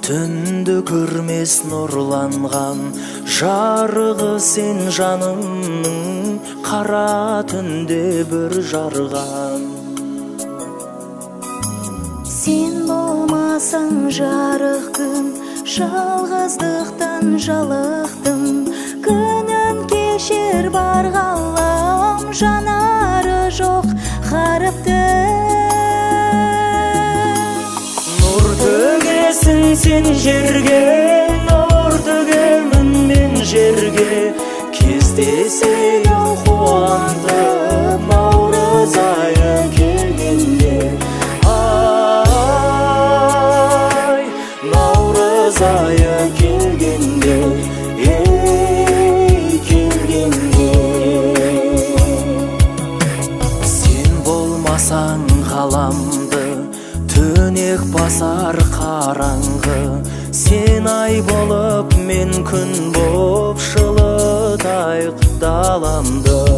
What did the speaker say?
түнді көрмес нұрланған жарығы сен жанымның, қара түнде бір жарған. Сен болмасаң жарық күн, жалғыздықтан жалықтым. Күнін кешер бар ғалам, жанары жоқ ғаріптің. Нұр төгесің сен жерге, нұр төгемін мен жерге. Кездесек ау қуантып, наурыз айы келгенде. Ай, наурыз айы келгенде, ей келгенде. Сен болмасаң ғаламды түнек басар қараңғы. Сен ай болып мен күн боп жылытайық даламды.